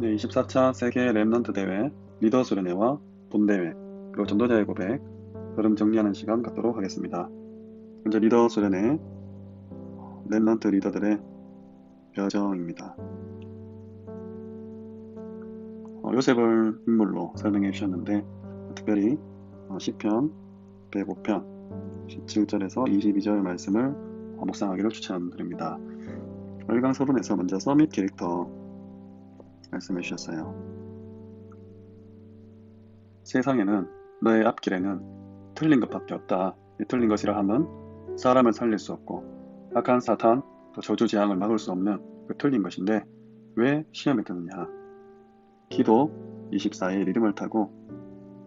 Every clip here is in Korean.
네, 24차 세계 랩넌트 대회 리더 수련회와 본대회 그리고 전도자의 고백 흐름 정리하는 시간 갖도록 하겠습니다. 먼저 리더 수련회 랩넌트 리더들의 여정입니다. 요셉을 인물로 설명해 주셨는데 특별히 시편 105편 17절에서 22절 말씀을 묵상하기를 추천드립니다. 1강 서론에서 먼저 서밋 캐릭터 말씀해 주셨어요. 세상에는 너의 앞길에는 틀린 것밖에 없다. 이 틀린 것이라 함은 사람을 살릴 수 없고 악한 사탄, 또 저주재앙을 막을 수 없는 그 틀린 것인데 왜 시험에 드느냐. 기도 24에 리듬을 타고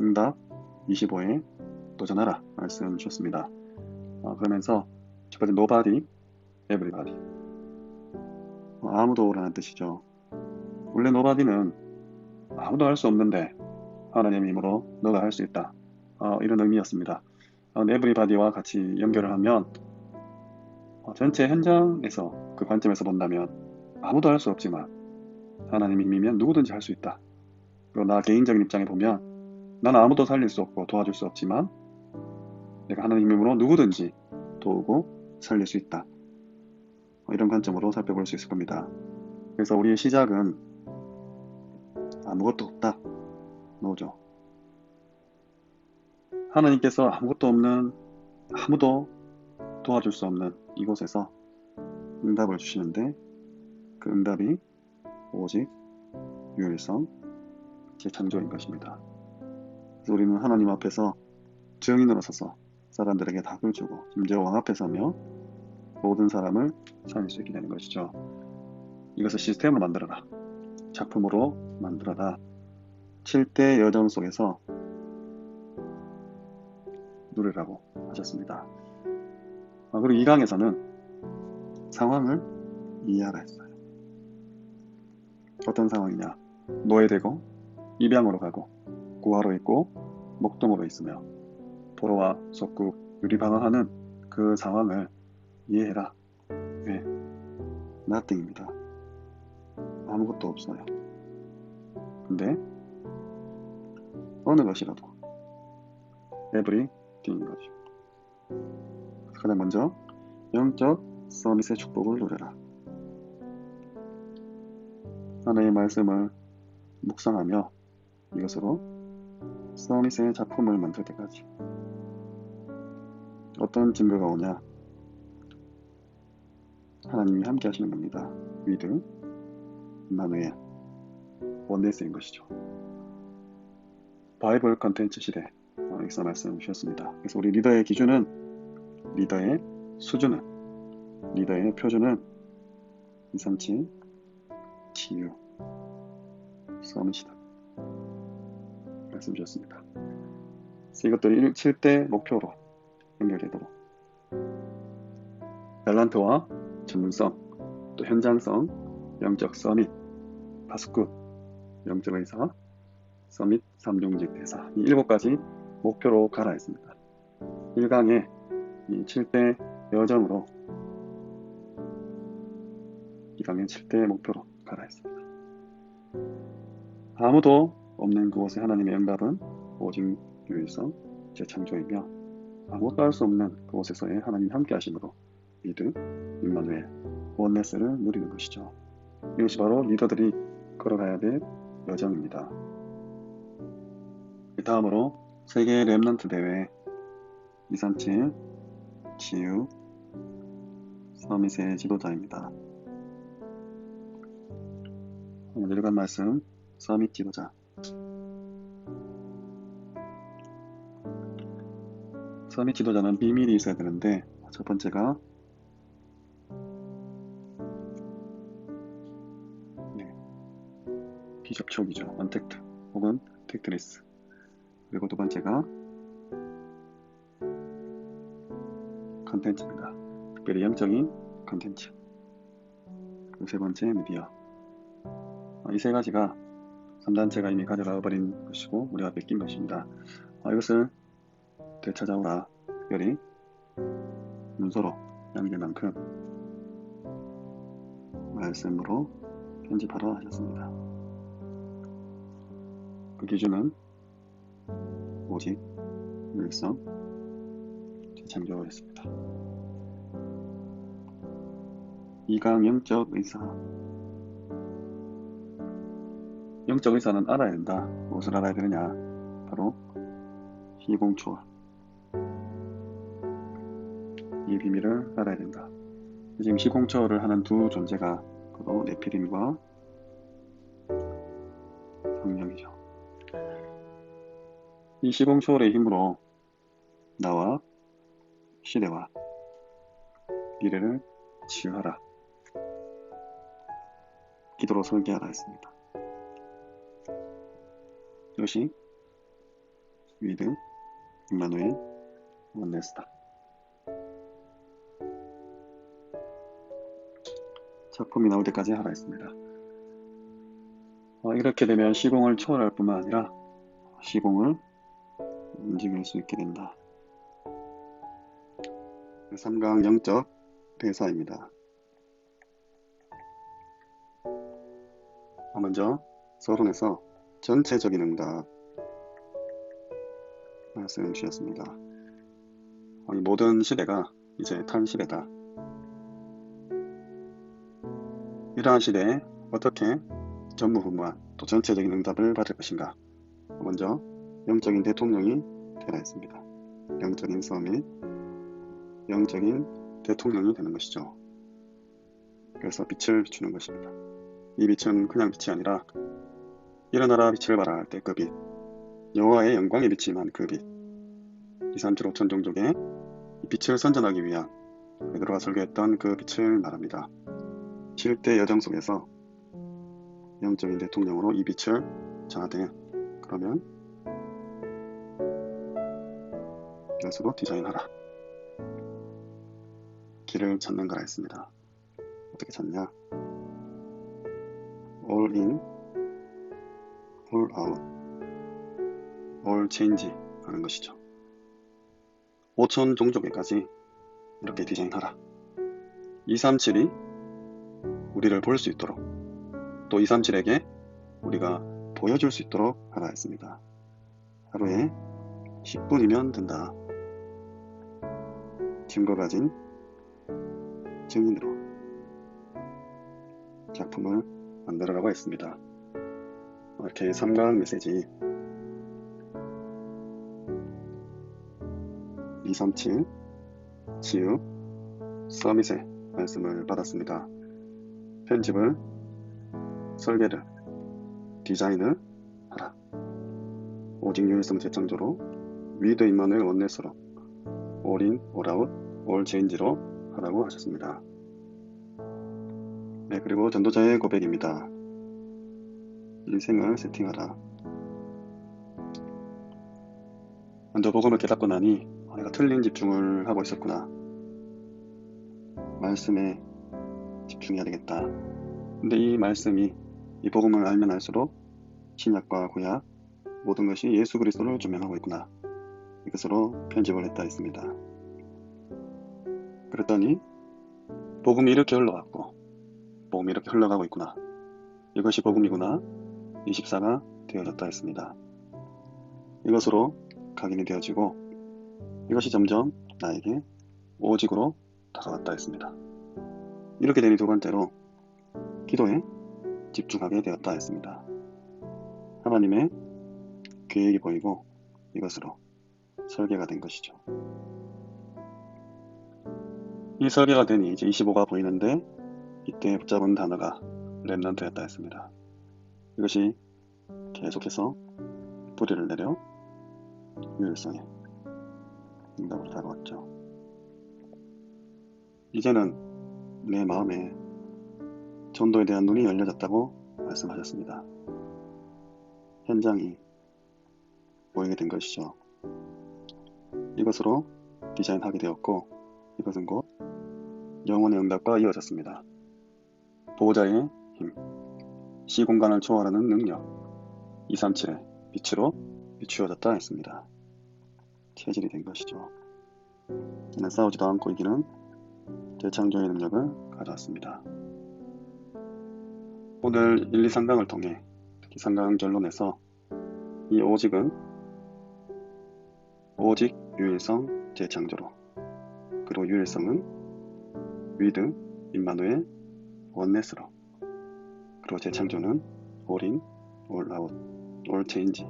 응답 25에 도전하라 말씀 주셨습니다. 그러면서 첫 번째 nobody, everybody 아무도라는 뜻이죠. 원래 nobody는 아무도 할 수 없는데 하나님의 힘으로 너가 할 수 있다. 이런 의미였습니다. everybody와 같이 연결을 하면 전체 현장에서 그 관점에서 본다면 아무도 할 수 없지만 하나님의 힘이면 누구든지 할 수 있다. 그리고 나 개인적인 입장에 보면 나는 아무도 살릴 수 없고 도와줄 수 없지만 내가 하나님의 힘으로 누구든지 도우고 살릴 수 있다. 이런 관점으로 살펴볼 수 있을 겁니다. 그래서 우리의 시작은 아무것도 없다. 노죠. 하나님께서 아무것도 없는, 아무도 도와줄 수 없는 이곳에서 응답을 주시는데 그 응답이 오직 유일성, 재창조인 것입니다. 그래서 우리는 하나님 앞에서 증인으로 서서 사람들에게 답을 주고 심지어 왕 앞에 서며 모든 사람을 살릴 수 있게 되는 것이죠. 이것을 시스템으로 만들어라. 작품으로 만들어라. 7대 여정 속에서 누리라고 하셨습니다. 그리고 2강에서는 상황을 이해하라 했어요. 어떤 상황이냐. 노예되고 입양으로 가고 고아로 있고 목동으로 있으며 포로와 속국 유리방황하는 그 상황을 이해해라. 왜? nothing입니다. 아무것도 없어요. 근데 어느 것이라도 everything인 거죠. 가장 먼저 영적 서밋의 축복을 누려라. 하나님의 말씀을 묵상하며 이것으로 서밋의 작품을 만들 때까지 어떤 증거가 오냐. 하나님이 함께 하시는 겁니다. with 임마누엘 원네스인 것이죠. 바이블 컨텐츠 시대 여기서 말씀 주셨습니다. 그래서 우리 리더의 기준은, 리더의 수준은, 리더의 표준은 237 치유 서밋이다 말씀 주셨습니다. 그래서 이것들이 7대 목표로 연결되도록 탤런트와 전문성, 또 현장성, 영적 서밋, 파스굿, 영적 의사, 서밋 3중직 대사, 이 7가지 목표로 가라 했습니다. 1강에 이 7대 여정으로 2강에 7대 목표로 가라 했습니다. 아무도 없는 그곳에 하나님의 응답은 오직 유일성, 재창조이며 아무것도 할 수 없는 그곳에서의 하나님 함께 하심으로 미드, 임마누엘, 원네스를 누리는 것이죠. 이것이 바로 리더들이 걸어가야 될 여정입니다. 다음으로 세계 랩넌트 대회 237 치유 서밋의 지도자입니다. 오늘 읽은 말씀 서밋 지도자. 서밋 지도자는 비밀이 있어야 되는데 첫 번째가 비접촉이죠. 언택트 혹은 텍트리스. 그리고 두 번째가 컨텐츠입니다. 특별히 영적인 컨텐츠. 그리고 세 번째 미디어. 이 세 가지가 3단체가 이미 가져가 버린 것이고 우리가 뺏긴 것입니다. 이것을 되찾아오라. 특별히 문서로 남길 만큼 말씀으로 편집하라 하셨습니다. 그 기준은 오직 유일성 재창조였습니다. 2강 영적 의사. 영적 의사는 알아야 된다. 무엇을 알아야 되느냐? 바로 시공초월. 이 비밀을 알아야 된다. 지금 시공초월을 하는 두 존재가 바로 네피림과 성령이죠. 이 시공초월의 힘으로 나와 시대와 미래를 치유하라. 기도로 설계하라 했습니다. 이것이 위드 임마누엘 원네스다. 작품이 나올 때까지 하라 했습니다. 이렇게 되면 시공을 초월할 뿐만 아니라 시공을 움직일 수 있게 된다. 3강 영적 대사입니다. 먼저 서론에서 전체적인 응답 말씀 주셨습니다. 이 모든 시대가 이제 탄시대다. 이러한 시대에 어떻게 전무후무한 또 전체적인 응답을 받을 것인가. 먼저 영적인 대통령이 되라 했습니다. 영적인 서밋, 영적인 대통령이 되는 것이죠. 그래서 빛을 비추는 것입니다. 이 빛은 그냥 빛이 아니라 일어나라 빛을 발할 할 때 그 빛, 여호와의 영광의 빛이 임한 그 빛, 2, 3, 7, 5천 종족에 이 빛을 선전하기 위한 베드로가 설계했던 그 빛을 말합니다. 7대 여정 속에서 영적인 대통령으로 이 빛을 전하되 그러면 이것으로 디자인하라. 길을 찾는 거라 했습니다. 어떻게 찾냐? all in, all out, all change 하는 것이죠. 5천 종족에까지 이렇게 디자인하라. 237이 우리를 볼 수 있도록 또 237에게 우리가 보여줄 수 있도록 하라 했습니다. 하루에 10분이면 된다. 증거 가진 증인으로 작품을 만들어라고 했습니다. 이렇게 3강 메시지 237 치유 서밋의 말씀을 받았습니다. 편집을 설계를 디자인을 하라. 오직 유일성 재창조로 위드 임마누엘 원네스로 all in, all out, all change로 하라고 하셨습니다. 네, 그리고 전도자의 고백입니다. 인생을 세팅하라. 먼저 복음을 깨닫고 나니 내가 틀린 집중을 하고 있었구나. 말씀에 집중해야 되겠다. 근데 이 말씀이 이 복음을 알면 알수록 신약과 구약 모든 것이 예수 그리스도를 조명하고 있구나. 이것으로 편집을 했다 했습니다. 그랬더니 복음이 이렇게 흘러갔고 복음이 이렇게 흘러가고 있구나. 이것이 복음이구나. 24가 되어졌다 했습니다. 이것으로 각인이 되어지고 이것이 점점 나에게 오직으로 다가왔다 했습니다. 이렇게 되니 두 번째로 기도에 집중하게 되었다 했습니다. 하나님의 계획이 보이고 이것으로 설계가 된 것이죠. 이 설계가 되니 이제 25가 보이는데 이때 붙잡은 단어가 렘넌트였다 했습니다. 이것이 계속해서 뿌리를 내려 유일성의 응답으로 다가왔죠. 이제는 내 마음에 전도에 대한 눈이 열려졌다고 말씀하셨습니다. 현장이 보이게 된 것이죠. 이것으로 디자인하게 되었고 이것은 곧 영혼의 응답과 이어졌습니다. 보호자의 힘, 시공간을 초월하는 능력, 237의 빛으로 비추어졌다 했습니다. 체질이 된 것이죠. 이는 싸우지도 않고 이기는 재창조의 능력을 가져왔습니다. 오늘 1, 2, 3강을 통해 특히 3강 결론에서 이 오직은 오직 유일성 재창조로, 그리고 유일성은 위드 임마누엘 원네스로, 그리고 재창조는 올인, 올아웃, 올체인지,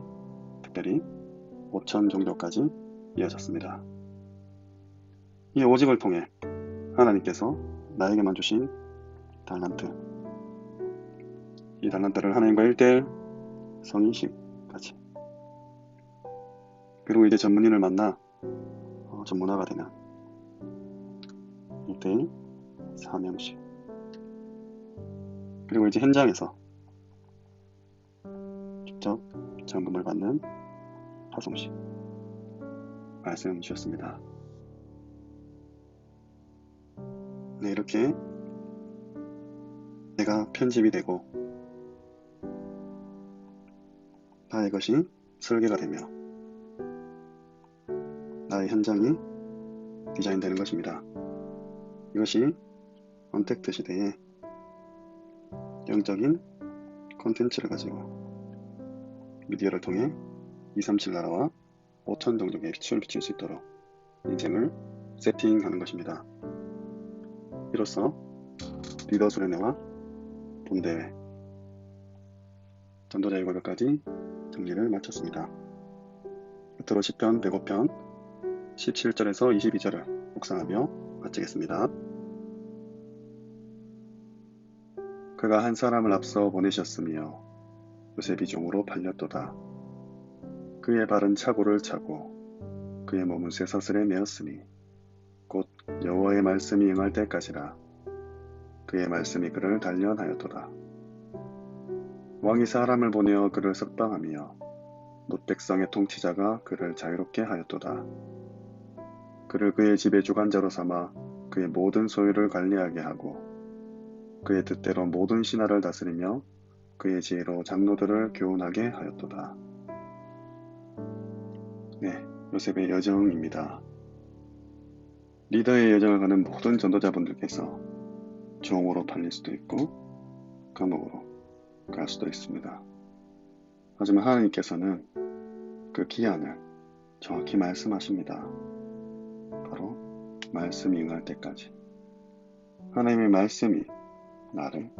특별히 5천 종교까지 이어졌습니다. 이 오직을 통해 하나님께서 나에게만 주신 달란트, 이 달란트를 하나님과 1대1 성인식까지, 그리고 이제 전문인을 만나 전문화가 되는 1대1 사명식, 그리고 이제 현장에서 직접 점검을 받는 파송식 말씀 주셨습니다. 네, 이렇게 내가 편집이 되고 나의 것이 설계가 되며 나의 현장이 디자인되는 것입니다. 이것이 언택트 시대의 영적인 콘텐츠를 가지고 미디어를 통해 237 나라와 5천 종족에 빛을 비칠 수 있도록 인생을 세팅하는 것입니다. 이로써 리더 수련회와 본대회, 전도자의 고백까지 정리를 마쳤습니다. 끝으로 시편 105편 17절에서 22절을 묵상하며 마치겠습니다. 그가 한 사람을 앞서 보내셨으며 요셉이 종으로 팔렸도다. 그의 발은 차고를 차고 그의 몸은 쇠사슬에 매었으니 곧 여호와의 말씀이 응할 때까지라. 그의 말씀이 그를 단련하였도다. 왕이 사람을 보내어 그를 석방하며 놋 백성의 통치자가 그를 자유롭게 하였도다. 그를 그의 집의 주관자로 삼아 그의 모든 소유를 관리하게 하고 그의 뜻대로 모든 신하를 다스리며 그의 지혜로 장로들을 교훈하게 하였도다. 네, 요셉의 여정입니다. 리더의 여정을 가는 모든 전도자분들께서 종으로 팔릴 수도 있고 감옥으로 갈 수도 있습니다. 하지만 하나님께서는 그 기한을 정확히 말씀하십니다. 바로 말씀이 응할 때까지 하나님의 말씀이 나를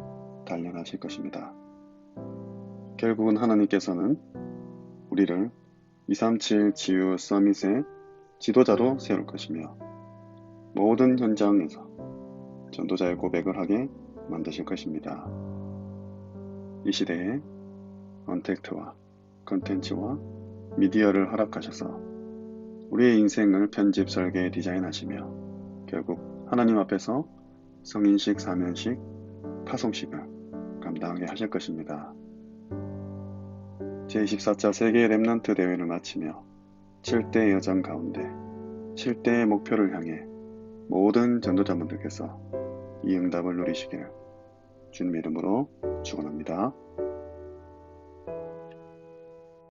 단련하실 것입니다. 결국은 하나님께서는 우리를 237 지유 서밋의 지도자로 세울 것이며 모든 현장에서 전도자의 고백을 하게 만드실 것입니다. 이 시대에 언택트와 컨텐츠와 미디어를 허락하셔서 우리의 인생을 편집, 설계, 디자인하시며 결국 하나님 앞에서 성인식, 사면식, 파송식을 감당하게 하실 것입니다. 제24차 세계 렘넌트 대회를 마치며 7대 여정 가운데 7대의 목표를 향해 모든 전도자분들께서 이 응답을 누리시기를 주님의 이름으로 축원합니다.